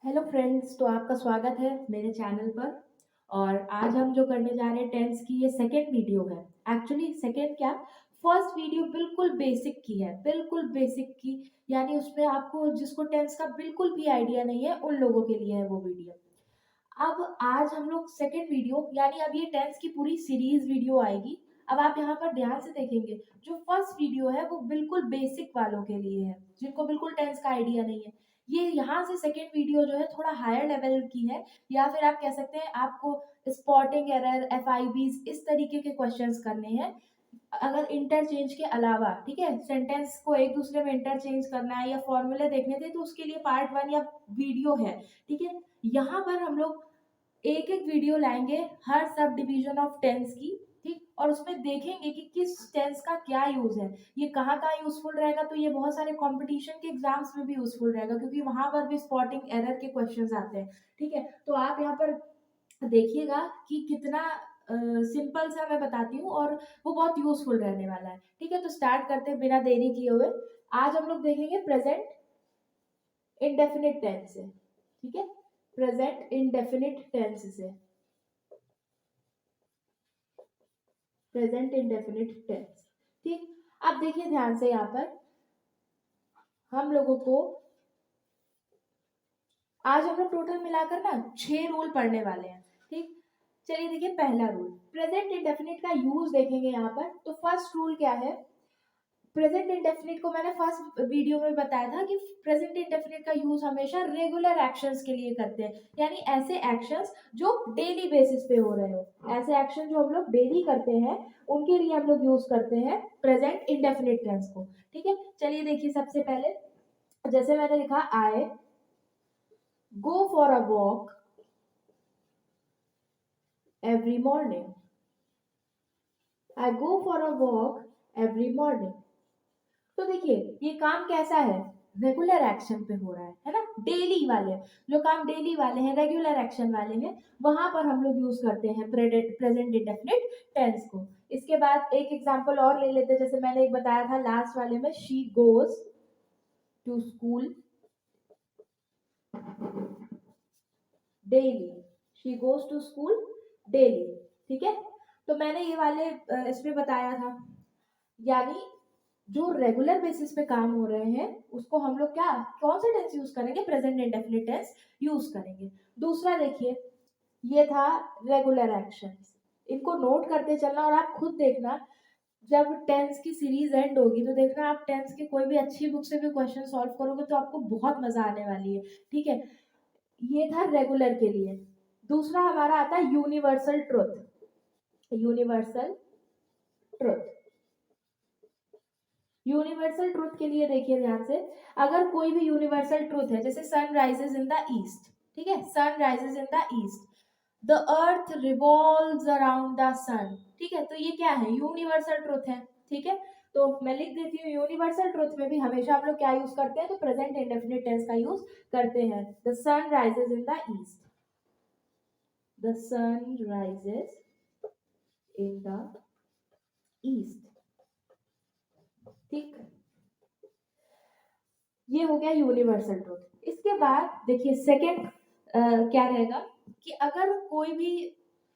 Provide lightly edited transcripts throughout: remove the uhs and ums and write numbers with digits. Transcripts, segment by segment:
Hello friends, तो आपका स्वागत है मेरे चैनल पर। और आज हम जो करने जा रहे हैं टेंस की ये सेकेंड वीडियो है। एक्चुअली सेकेंड क्या, फर्स्ट वीडियो बिल्कुल बेसिक की है, बिल्कुल बेसिक की। यानी उसमें आपको जिसको टेंस का बिल्कुल भी आइडिया नहीं है उन लोगों के लिए है वो वीडियो। अब आज हम लोग सेकेंड वीडियो यानी अब ये टेंस की पूरी सीरीज वीडियो आएगी। अब आप यहाँ पर ध्यान से देखेंगे, जो फर्स्ट वीडियो है वो बिल्कुल बेसिक वालों के लिए है, जिनको बिल्कुल टेंस का आइडिया नहीं है। ये यहाँ से सेकेंड वीडियो जो है थोड़ा हायर लेवल की है, या फिर आप कह सकते हैं आपको स्पॉटिंग एरर, एफआईबीज, इस तरीके के क्वेश्चंस करने हैं। अगर इंटरचेंज के अलावा, ठीक है, सेंटेंस को एक दूसरे में इंटरचेंज करना है या फॉर्मूले देखने थे तो उसके लिए पार्ट 1 या वीडियो है। ठीक है, यहाँ पर हम लोग एक एक वीडियो लाएंगे हर सब डिवीजन ऑफ टेंस की। ठीक, और उसमें देखेंगे कि किस टेंस का क्या यूज है, ये कहाँ कहाँ यूजफुल रहेगा। तो ये बहुत सारे कंपटीशन के एग्जाम्स में भी यूजफुल रहेगा, क्योंकि वहां पर भी स्पॉटिंग एरर के क्वेश्चंस आते हैं। ठीक है, तो आप यहाँ पर देखिएगा कि कितना सिंपल सा मैं बताती हूँ, और वो बहुत यूजफुल रहने वाला है। ठीक है, तो स्टार्ट करते हैं बिना देरी किए हुए। आज हम लोग देखेंगे प्रेजेंट इंडेफिनिट टेंस से। ठीक है, प्रेजेंट इंडेफिनिट टेंस से, प्रेजेंट इंडेफिनिट टेंस। ठीक, अब देखिए ध्यान से, यहाँ पर हम लोगों को आज हम लोग टोटल मिलाकर ना 6 रूल पढ़ने वाले हैं। ठीक, चलिए देखिए पहला रूल, प्रेजेंट इंडेफिनिट का यूज देखेंगे यहाँ पर। तो फर्स्ट रूल क्या है, प्रेजेंट इंडेफिनिट को मैंने फर्स्ट वीडियो में बताया था कि प्रेजेंट इंडेफिनिट का यूज हमेशा रेगुलर एक्शंस के लिए करते हैं, यानी ऐसे एक्शंस जो डेली बेसिस पे हो रहे हो, ऐसे एक्शन जो हम लोग डेली करते हैं उनके लिए हम लोग यूज करते हैं प्रेजेंट इंडेफिनिट टेंस को। ठीक है, चलिए देखिए सबसे पहले, जैसे मैंने लिखा I go for a walk every morning, I go for a walk every morning. तो देखिए ये काम कैसा है, रेगुलर एक्शन पे हो रहा है ना, डेली वाले, जो काम डेली वाले हैं, रेगुलर एक्शन वाले हैं, वहां पर हम लोग यूज करते हैं प्रेजेंट इंडेफिनिट टेंस को। इसके बाद एक एग्जांपल और ले लेते हैं, जैसे मैंने एक बताया था लास्ट वाले में, she goes to school daily, she goes to school daily. ठीक है, तो मैंने ये वाले इसमें बताया था, यानी जो रेगुलर बेसिस पे काम हो रहे हैं उसको हम लोग क्या, कौन सा टेंस यूज करेंगे, प्रेजेंट इंडेफिनिट टेंस यूज करेंगे। दूसरा देखिए, ये था रेगुलर एक्शंस, इनको नोट करते चलना, और आप खुद देखना जब टेंस की सीरीज एंड होगी तो देखना आप टेंस की कोई भी अच्छी बुक से भी क्वेश्चन सॉल्व करोगे तो आपको बहुत मजा आने वाली है। ठीक है, ये था रेगुलर के लिए। दूसरा हमारा आता है universal truth, universal truth. Universal truth के लिए देखिए ध्यान से, अगर कोई भी यूनिवर्सल ट्रूथ है, जैसे sun rises in the east, ठीक है, sun rises in the east, the earth revolves around the sun. ठीक है, तो ये क्या है, यूनिवर्सल ट्रूथ है। ठीक है, तो मैं लिख देती हूँ, यूनिवर्सल ट्रूथ में भी हमेशा हम लोग क्या यूज करते हैं, तो प्रेजेंट इंडेफिनिट टेंस का यूज करते हैं। The sun rises in the east, the sun rises in the east. ठीक, ये हो गया यूनिवर्सल ट्रूथ। इसके बाद देखिए सेकंड क्या रहेगा, कि अगर कोई भी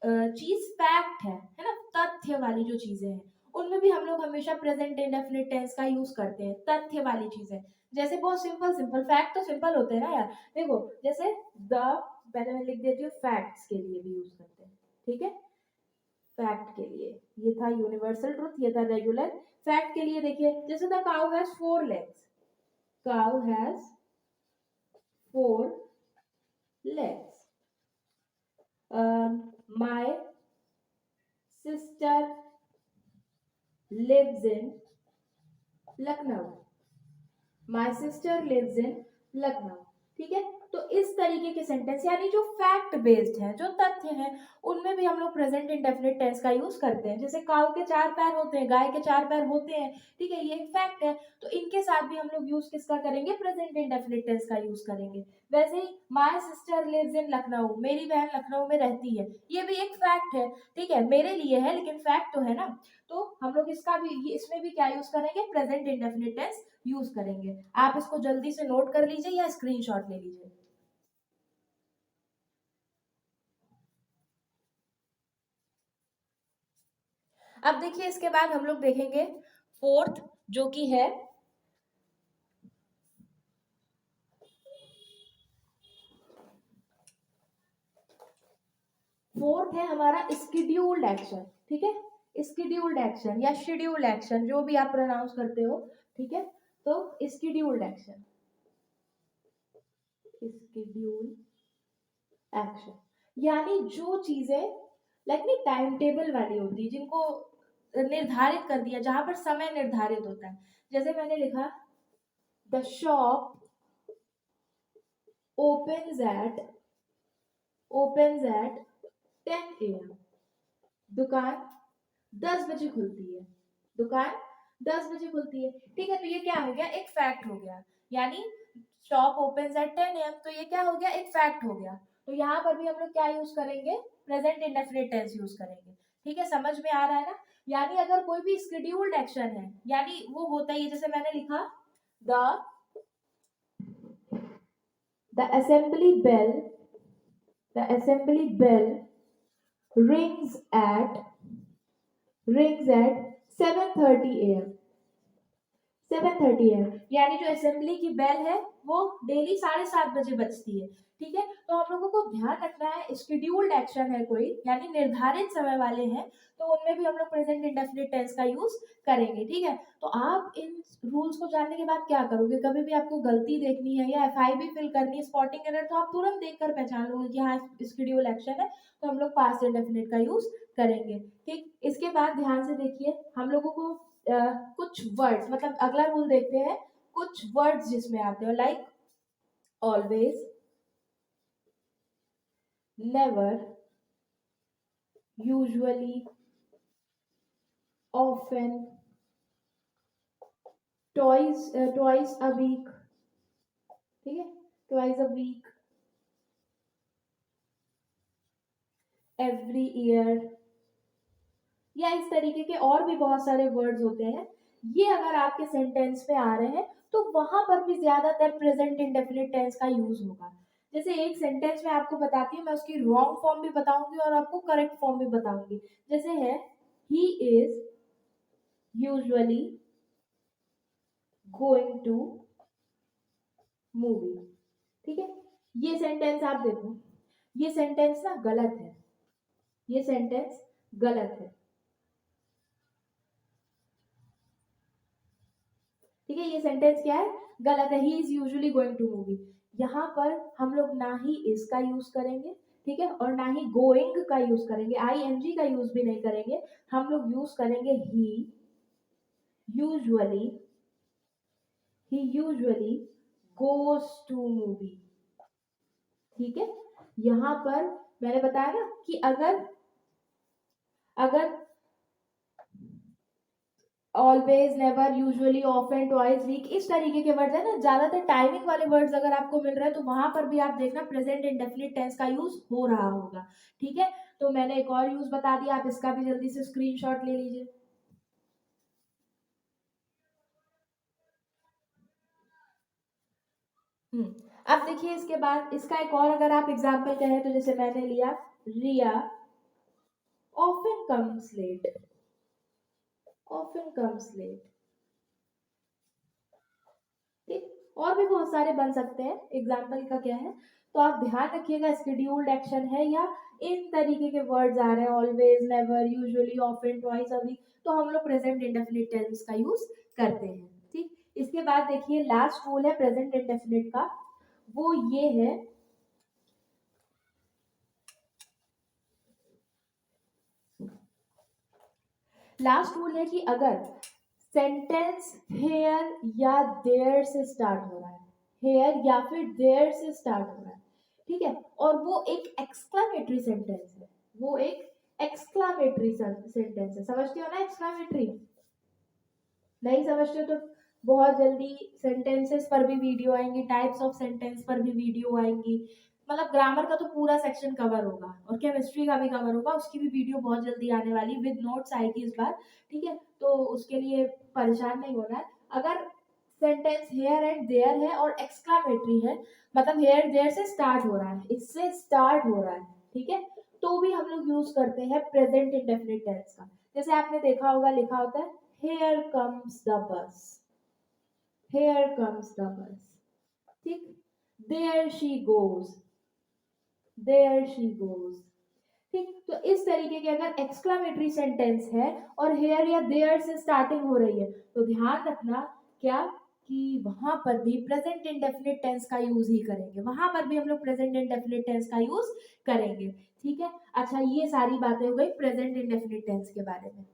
चीज फैक्ट है ना, तथ्य वाली जो चीजें हैं उनमें भी हम लोग हमेशा प्रेजेंट इंडेफिनिट टेंस का यूज करते हैं, तथ्य वाली चीजें। जैसे बहुत सिंपल सिंपल फैक्ट तो सिंपल होते हैं ना यार, देखो जैसे द, पहले मैं लिख देती हूँ, फैक्ट्स के लिए भी यूज करते हैं। ठीक है, फैक्ट के लिए ये था यूनिवर्सल ट्रूथ, ये था रेगुलर। फैक्ट के लिए देखिए, जैसे the cow has 4 legs, cow has 4 legs. My sister lives in Lucknow. My sister lives in Lucknow. ठीक है, तो इस तरीके के सेंटेंस, यानी जो फैक्ट बेस्ड है, जो तथ्य है, उनमें भी हम लोग प्रेजेंट इंडेफिनिट टेंस का यूज करते हैं। जैसे काऊ के 4 पैर होते हैं, गाय के 4 पैर होते हैं, ठीक है, ये एक फैक्ट है, तो इनके साथ भी हम लोग यूज किसका करेंगे, प्रेजेंट इंडेफिनिट टेंस का यूज करेंगे। वैसे ही my sister lives in Lucknow, मेरी बहन लखनऊ में रहती है, ये भी एक फैक्ट है। ठीक है, मेरे लिए है लेकिन फैक्ट तो है ना, तो हम लोग इसका भी, इसमें भी क्या यूज करेंगे, प्रेजेंट इंडेफिनिट टेंस यूज करेंगे। आप इसको जल्दी से नोट कर लीजिए या स्क्रीनशॉट ले लीजिए। अब देखिए इसके बाद हम लोग देखेंगे फोर्थ, जो कि है हमारा स्केड्यूल्ड एक्शन। ठीक है, स्केड्यूल्ड एक्शन या शेड्यूल्ड एक्शन, जो भी आप प्रोनाउंस करते हो। ठीक है, तो स्केड्यूल्ड एक्शन, स्केड्यूल एक्शन यानी जो चीजें लाइक नहीं टाइम टेबल वाली होती है, जिनको निर्धारित कर दिया, जहां पर समय निर्धारित होता है। जैसे मैंने लिखा the shop opens at 10 AM। दुकान 10 बजे खुलती है, दुकान 10 बजे खुलती है। ठीक है, तो ये क्या हो गया, एक फैक्ट हो गया। यानी शॉप ओपन्स एट 10 AM, तो ये क्या हो गया, एक फैक्ट हो गया। तो यहाँ पर भी हम लोग क्या यूज करेंगे, प्रेजेंट इंडेफिनिट टेंस यूज करेंगे। ठीक है, समझ में आ रहा है ना। यानी अगर कोई भी शेड्यूल्ड एक्शन है, यानी वो होता ही है, जैसे मैंने लिखा the assembly bell, the assembly bell rings at 7:30 AM। 7:30 AM यानी जो असेंबली की बेल है वो डेली 7:30 बजे बजती है। ठीक है, तो हम लोगों को ध्यान रखना है, शेड्यूल्ड एक्शन है कोई, यानी निर्धारित समय वाले हैं, तो उनमें भी हम लोग प्रेजेंट इंडेफिनिट टेंस का यूज करेंगे। ठीक है, तो आप इन रूल्स को जानने के बाद क्या करोगे, कभी भी आपको गलती देखनी है या FI भी फिल करनी है, स्पॉटिंग एरर, तो आप तुरंत देखकर पहचान लोगे कि हाँ शेड्यूल एक्शन है, तो हम लोग पास्ट इंडेफिनिट का यूज करेंगे। ठीक, इसके बाद ध्यान से देखिए, हम लोगों को कुछ वर्ड्स, मतलब अगला रूल देखते हैं, कुछ वर्ड्स जिसमें आते हो, like always, never, usually, often, twice a week. ठीक है, twice a week, every year, या इस तरीके के और भी बहुत सारे वर्ड्स होते हैं। ये अगर आपके सेंटेंस में आ रहे हैं तो वहां पर भी ज्यादातर प्रेजेंट इंडेफिनिट टेंस का यूज होगा। जैसे एक सेंटेंस में आपको बताती हूँ, मैं उसकी रॉन्ग फॉर्म भी बताऊंगी और आपको करेक्ट फॉर्म भी बताऊंगी। जैसे है he is usually going to movie. ठीक है, ये सेंटेंस आप देखो, ये सेंटेंस ना गलत है, ये सेंटेंस गलत है। ठीक है, ये सेंटेंस क्या है, गलत है। He is usually going to movie, यहाँ पर हम लोग ना ही इज का यूज करेंगे, ठीक है, और ना ही गोइंग का यूज करेंगे, ING का यूज भी नहीं करेंगे। हम लोग यूज करेंगे he usually, he usually goes to movie. ठीक है, यहाँ पर मैंने बताया ना कि अगर अगर always, never, usually, often, twice, week, इस तरीके के वर्ड्स है ना, ज्यादातर टाइमिंग वाले वर्ड्स अगर आपको मिल रहे हैं तो वहां पर भी आप देखना प्रेजेंट इंडेफिनिट टेंस का यूज हो रहा होगा। ठीक है, तो मैंने एक और यूज बता दिया, आप इसका भी जल्दी से स्क्रीनशॉट ले लीजिए। अब देखिए इसके बाद इसका एक और अगर आप एग्जाम्पल कहें तो जैसे मैंने लिया Riya often comes late, often comes late. ठीक, और भी बहुत सारे बन सकते हैं, एग्जाम्पल का क्या है, तो आप ध्यान रखिएगा शेड्यूल्ड एक्शन है या इन तरीके के वर्ड्स आ रहे हैं, always, never, usually, often, twice a week, तो हम लोग प्रेजेंट इंडेफिनिट टेंस का यूज करते हैं। ठीक, इसके बाद देखिए लास्ट रूल है प्रेजेंट इंडेफिनिट का, वो ये है, लास्ट रूल है कि अगर सेंटेंस हेयर या देयर से स्टार्ट हो रहा है, हेयर या फिर देयर से स्टार्ट हो रहा है, ठीक है, और वो एक एक्सक्लामेटरी सेंटेंस है, वो एक एक्सक्लामेटरी सेंटेंस है, समझते हो ना एक्सक्लामेटरी, नहीं समझते हो तो बहुत जल्दी सेंटेंसेस पर भी वीडियो आएंगी, टाइप्स ऑफ सेंटेंस पर भी वीडियो आएंगी, मतलब ग्रामर का तो पूरा सेक्शन कवर होगा और केमिस्ट्री का भी कवर होगा, उसकी भी वीडियो बहुत जल्दी आने वाली विद नोट्स आएगी इस बार। ठीक है, तो उसके लिए परेशान नहीं होना है। अगर सेंटेंस हेयर एंड देयर है और एक्सक्लामेटरी है, मतलब हेयर देयर से स्टार्ट हो रहा है, इससे स्टार्ट हो रहा है, ठीक है, तो भी हम लोग यूज करते हैं प्रेजेंट इंडेफिनिट टेंस का। जैसे आपने देखा होगा लिखा होता है here comes the bus, here comes the bus, ठीक, there she goes, there she goes, ठीक। तो इस तरीके के अगर एक्सक्लामेटरी सेंटेंस है और हेयर या देयर से स्टार्टिंग हो रही है तो ध्यान रखना क्या कि वहां पर भी प्रेजेंट इंडेफिनिट टेंस का यूज ही करेंगे, वहां पर भी हम लोग प्रेजेंट इंडेफिनिट टेंस का यूज करेंगे, ठीक है। अच्छा, ये सारी बातें हो गई प्रेजेंट इंडेफिनिट टेंस के बारे में।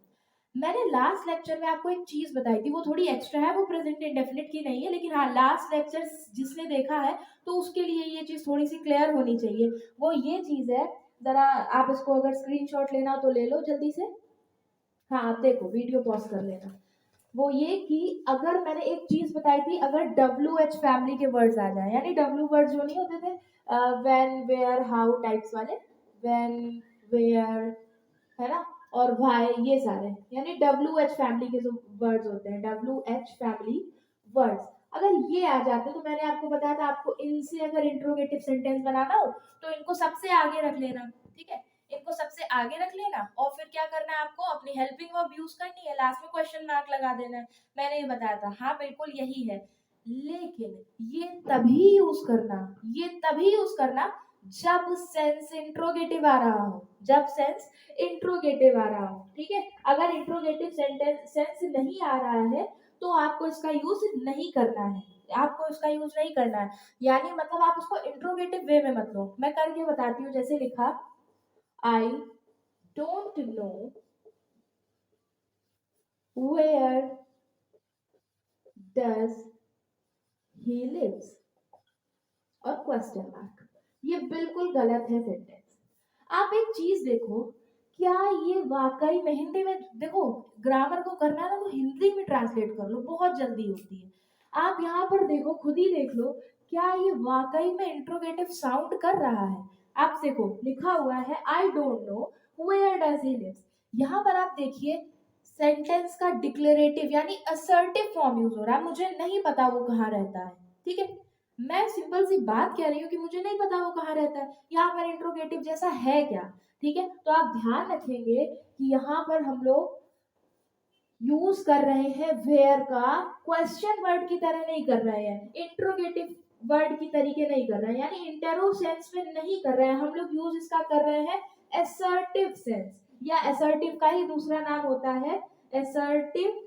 मैंने लास्ट लेक्चर में आपको एक चीज बताई थी, वो थोड़ी एक्स्ट्रा है, वो प्रेजेंट इंडेफिनिट की नहीं है, लेकिन हाँ लास्ट लेक्चर जिसने देखा है तो उसके लिए ये चीज थोड़ी सी क्लियर होनी चाहिए। वो ये चीज है, जरा आप इसको अगर स्क्रीनशॉट लेना हो तो ले लो जल्दी से। हाँ आप देखो, वीडियो पॉज कर लेना। वो ये कि अगर मैंने एक चीज बताई थी, अगर WH फैमिली के वर्ड्स आ जाए, यानी W वर्ड जो नहीं होते थे व्हेन वेयर हाउ टाइप्स वाले, व्हेन वेयर, है ना, और वाई, ये सारे यानी WH फैमिली के जो वर्ड्स होते हैं, WH फैमिली वर्ड्स, अगर ये आ जाते तो मैंने आपको बताया था आपको इनसे अगर इंट्रोगेटिव सेंटेंस बनाना हो तो इनको सबसे आगे रख लेना, ठीक है, इनको सबसे आगे रख लेना और फिर क्या करना है आपको, अपनी हेल्पिंग वर्ब यूज करनी है, लास्ट में क्वेश्चन मार्क लगा देना है। मैंने ये बताया था, हाँ बिल्कुल यही है, लेकिन ये तभी यूज करना, ये तभी यूज करना जब सेंस इंट्रोगेटिव आ रहा हो, जब सेंस इंट्रोगेटिव आ रहा हो, ठीक है। अगर इंट्रोगेटिव सेंस नहीं आ रहा है तो आपको इसका यूज नहीं करना है, आपको इसका यूज नहीं करना है, यानी मतलब आप उसको इंट्रोगेटिव वे में मत लो। मैं करके बताती हूँ, जैसे लिखा I don't know where does he lives और क्वेश्चन मार्क, ये बिल्कुल गलत है सेंटेंस। आप एक चीज देखो, क्या ये वाकई में हिंदी में देखो, ग्रामर को करना है ना तो हिंदी में ट्रांसलेट कर लो, बहुत जल्दी होती है। आप यहाँ पर देखो, खुद ही देख लो, क्या ये वाकई में इंट्रोगेटिव साउंड कर रहा है। आप देखो लिखा हुआ है I don't know where does he lives, यहाँ पर आप देखिए सेंटेंस का डिक्लेरेटिव यानी असर्टिव फॉर्म यूज हो रहा है, मुझे नहीं पता वो कहाँ रहता है, ठीक है। मैं सिंपल सी बात कह रही हूँ कि मुझे नहीं पता वो कहाँ रहता है, यहाँ पर इंट्रोगेटिव जैसा है क्या, ठीक है। तो आप ध्यान रखेंगे कि यहाँ पर हम लोग यूज कर रहे हैं वेयर का, क्वेश्चन वर्ड की तरह नहीं कर रहे हैं, इंट्रोगेटिव वर्ड की तरीके नहीं कर रहे हैं, यानी इंटेरो सेंस में नहीं कर रहे हैं हम लोग, यूज इसका कर रहे हैं असर्टिव सेंस, या असर्टिव का ही दूसरा नाम होता है असर्टिव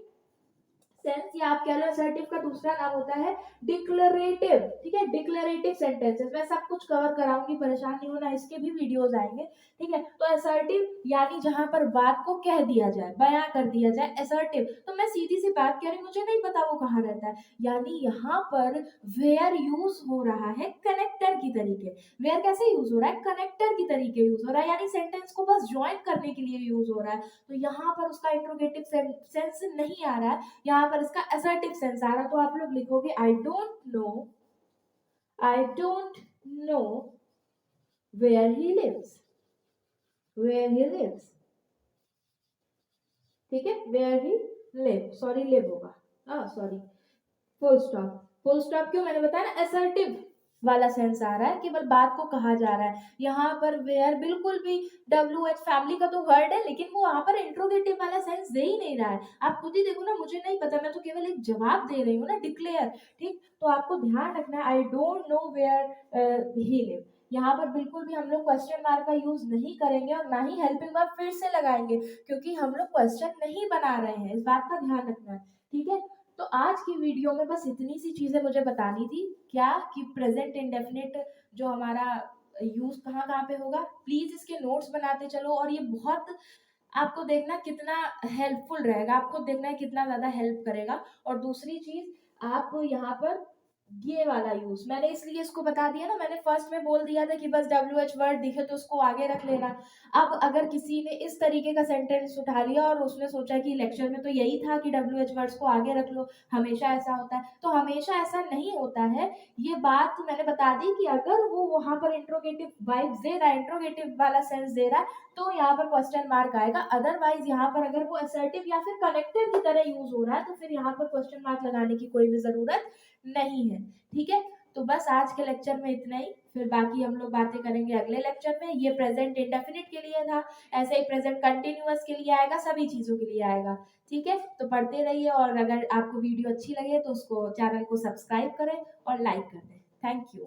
सेंस, या आप कह लो असर्टिव का दूसरा नाम होता है डिक्लरेटिव, ठीक है, डिक्लरेटिव सेंटेंसेस। मैं सब कुछ कवर कराऊंगी, परेशान नहीं होना, इसके भी वीडियोस आएंगे, ठीक है। तो असर्टिव यानी जहां पर बात को कह दिया जाए, बयां कर दिया जाए, असर्टिव। तो मैं सीधी सी बात कह रही, मुझे नहीं पता वो कहाँ रहता है, यानी यहाँ पर वेयर यूज हो रहा है कनेक्टर की तरीके। वेयर कैसे यूज हो रहा है, कनेक्टर की तरीके यूज हो रहा है, यानी सेंटेंस को बस ज्वाइन करने के लिए यूज हो रहा है। तो यहाँ पर उसका इंट्रोगेटिव सेंस नहीं आ रहा है, यहाँ पर इसका असर्टिव सेंस आ रहा। तो आप लोग लिखोगे I don't know where he lives, where he lives, ठीक है, where he live, sorry live होगा, हाँ sorry, full stop, full stop क्यों, मैंने बताया ना असर्टिव वाला सेंस आ रहा है, केवल बात को कहा जा रहा है। यहाँ पर वेयर बिल्कुल भी WH फैमिली का तो वर्ड है, लेकिन वो वहां पर इंट्रोगेटिव वाला सेंस दे ही नहीं रहा है। आप खुद ही देखो ना, मुझे नहीं पता, मैं तो केवल एक जवाब दे रही हूँ ना, डिक्लेयर, ठीक। तो आपको ध्यान रखना है I don't know where he live, यहाँ पर बिल्कुल भी हम लोग क्वेश्चन मार्क का यूज नहीं करेंगे और ना ही हेल्पिंग वर्ब फिर से लगाएंगे, क्योंकि हम लोग क्वेश्चन नहीं बना रहे हैं, इस बात का ध्यान रखना है, ठीक है। तो आज की वीडियो में बस इतनी सी चीजें मुझे बतानी थी, क्या कि प्रेजेंट इंडेफिनिट जो हमारा यूज कहाँ कहाँ पे होगा, प्लीज इसके नोट्स बनाते चलो, और ये बहुत आपको देखना कितना हेल्पफुल रहेगा, आपको देखना है कितना ज्यादा हेल्प करेगा। और दूसरी चीज, आप यहाँ पर ये वाला यूज मैंने इसलिए इसको बता दिया ना, मैंने फर्स्ट में बोल दिया था कि बस WH वर्ड दिखे तो उसको आगे रख लेना। अब अगर किसी ने इस तरीके का सेंटेंस उठा लिया और उसने सोचा कि लेक्चर में तो यही था कि WH वर्ड्स को आगे रख लो, हमेशा ऐसा होता है, तो हमेशा ऐसा नहीं होता है। ये बात मैंने बता दी कि अगर वो वहां पर इंट्रोगेटिव वाइब्स दे रहा है, इंट्रोगेटिव वाला सेंस दे रहा है, तो यहाँ पर क्वेश्चन मार्क आएगा। अदरवाइज यहाँ पर अगर वो असर्टिव या फिर कनेक्टिव की तरह यूज हो रहा है तो फिर यहाँ पर क्वेश्चन मार्क लगाने की कोई भी जरूरत नहीं है, ठीक है। तो बस आज के लेक्चर में इतना ही, फिर बाकी हम लोग बातें करेंगे अगले लेक्चर में। ये प्रेजेंट इंडेफिनिट के लिए था, ऐसे ही प्रेजेंट कंटिन्यूअस के लिए आएगा, सभी चीज़ों के लिए आएगा। ठीक है, तो पढ़ते रहिए, और अगर आपको वीडियो अच्छी लगे तो उसको चैनल को सब्सक्राइब करें और लाइक कर दें। Thank you.